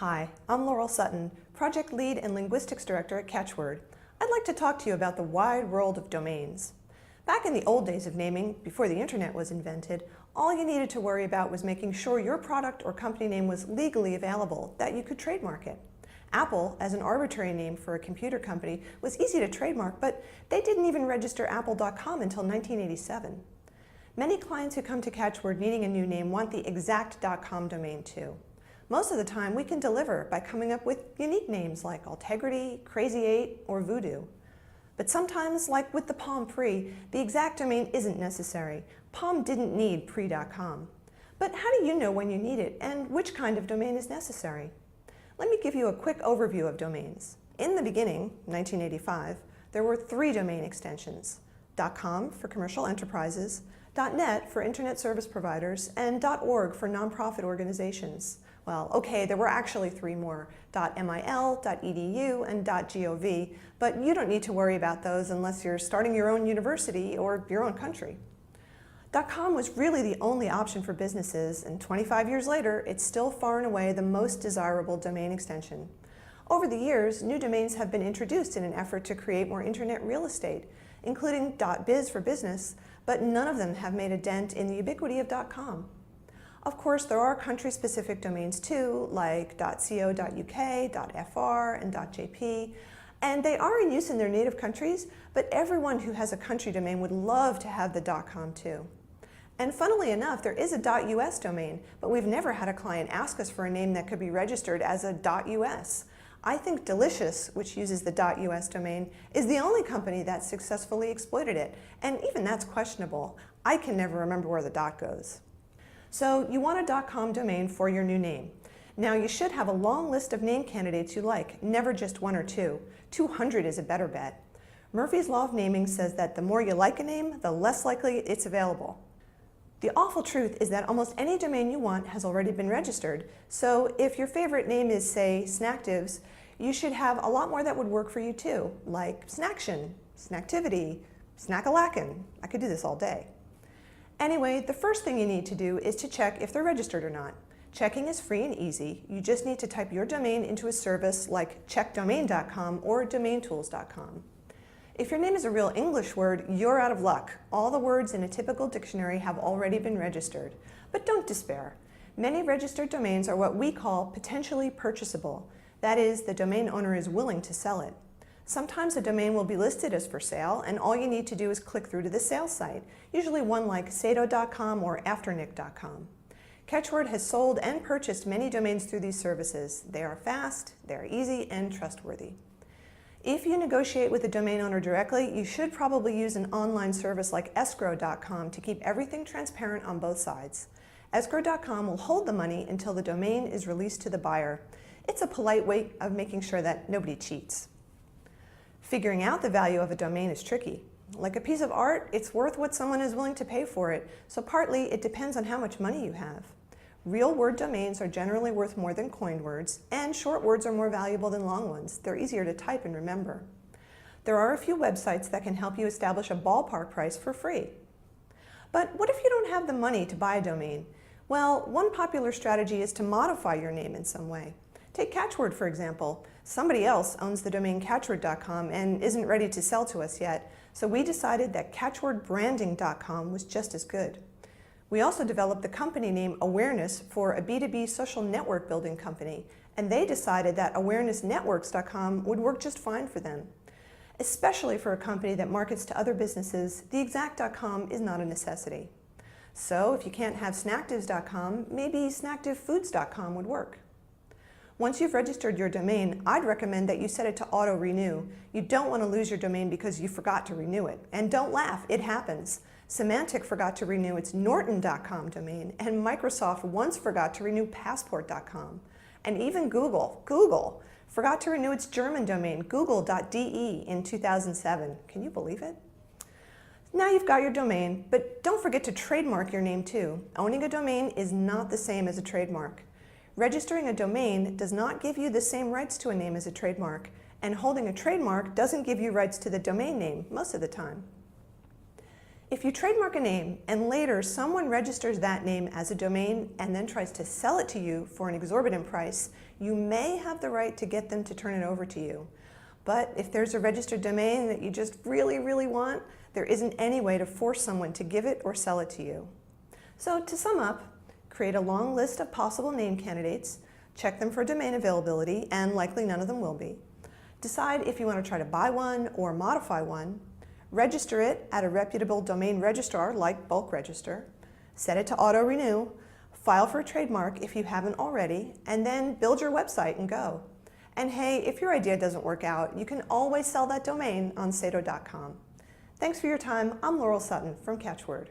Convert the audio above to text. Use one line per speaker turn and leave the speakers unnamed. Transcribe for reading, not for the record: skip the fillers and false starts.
Hi, I'm Laurel Sutton, Project Lead and Linguistics Director at Catchword. I'd like to talk to you about the wide world of domains. Back in the old days of naming, before the internet was invented, all you needed to worry about was making sure your product or company name was legally available, that you could trademark it. Apple, as an arbitrary name for a computer company, was easy to trademark, but they didn't even register apple.com until 1987. Many clients who come to Catchword needing a new name want the exact .com domain too. Most of the time, we can deliver by coming up with unique names like Altegrity, Crazy 8, or Voodoo. But sometimes, like with the Palm Pre, the exact domain isn't necessary. Palm didn't need pre.com. But how do you know when you need it and which kind of domain is necessary? Let me give you a quick overview of domains. In the beginning, 1985, there were 3 domain extensions: .com for commercial enterprises, .net for internet service providers, and .org for nonprofit organizations. Well, okay, there were actually 3 more: .mil, .edu, and .gov, but you don't need to worry about those unless you're starting your own university or your own country. .com was really the only option for businesses, and 25 years later, it's still far and away the most desirable domain extension. Over the years, new domains have been introduced in an effort to create more internet real estate, including .biz for business, but none of them have made a dent in the ubiquity of .com. Of course, there are country-specific domains too, like .co.uk, .fr, and .jp, and they are in use in their native countries, but everyone who has a country domain would love to have the .com too. And funnily enough, there is a .us domain, but we've never had a client ask us for a name that could be registered as a .us. I think Delicious, which uses the .us domain, is the only company that successfully exploited it, and even that's questionable. I can never remember where the dot goes. So you want a .com domain for your new name. Now you should have a long list of name candidates you like, never just 1 or 2. 200 is a better bet. Murphy's Law of Naming says that the more you like a name, the less likely it's available. The awful truth is that almost any domain you want has already been registered, so if your favorite name is, say, Snacktives, you should have a lot more that would work for you too, like Snaction, Snacktivity, Snackalackin. I could do this all day. Anyway, the first thing you need to do is to check if they're registered or not. Checking is free and easy. You just need to type your domain into a service like checkdomain.com or domaintools.com. If your name is a real English word, you're out of luck. All the words in a typical dictionary have already been registered. But don't despair. Many registered domains are what we call potentially purchasable. That is, the domain owner is willing to sell it. Sometimes a domain will be listed as for sale, and all you need to do is click through to the sales site, usually one like Sato.com or Afternic.com. Catchword has sold and purchased many domains through these services. They are fast, they are easy, and trustworthy. If you negotiate with the domain owner directly, you should probably use an online service like escrow.com to keep everything transparent on both sides. Escrow.com will hold the money until the domain is released to the buyer. It's a polite way of making sure that nobody cheats. Figuring out the value of a domain is tricky. Like a piece of art, it's worth what someone is willing to pay for it, so partly it depends on how much money you have. Real word domains are generally worth more than coined words, and short words are more valuable than long ones. They're easier to type and remember. There are a few websites that can help you establish a ballpark price for free. But what if you don't have the money to buy a domain? Well, one popular strategy is to modify your name in some way. Take Catchword, for example. Somebody else owns the domain catchword.com and isn't ready to sell to us yet, so we decided that catchwordbranding.com was just as good. We also developed the company name Awareness for a B2B social network building company, and they decided that awarenessnetworks.com would work just fine for them. Especially for a company that markets to other businesses, the exact.com is not a necessity. So if you can't have snacktives.com, maybe snacktivefoods.com would work. Once you've registered your domain, I'd recommend that you set it to auto-renew. You don't want to lose your domain because you forgot to renew it. And don't laugh, it happens. Symantec forgot to renew its Norton.com domain, and Microsoft once forgot to renew Passport.com. And even Google forgot to renew its German domain, google.de, in 2007. Can you believe it? Now you've got your domain, but don't forget to trademark your name too. Owning a domain is not the same as a trademark. Registering a domain does not give you the same rights to a name as a trademark, and holding a trademark doesn't give you rights to the domain name most of the time. If you trademark a name and later someone registers that name as a domain and then tries to sell it to you for an exorbitant price, you may have the right to get them to turn it over to you. But if there's a registered domain that you just really want, there isn't any way to force someone to give it or sell it to you. So to sum up, create a long list of possible name candidates, check them for domain availability, and likely none of them will be. Decide if you want to try to buy one or modify one. Register it at a reputable domain registrar like Bulk Register. Set it to auto-renew. File for a trademark if you haven't already, and then build your website and go. And hey, if your idea doesn't work out, you can always sell that domain on Sato.com. Thanks for your time. I'm Laurel Sutton from Catchword.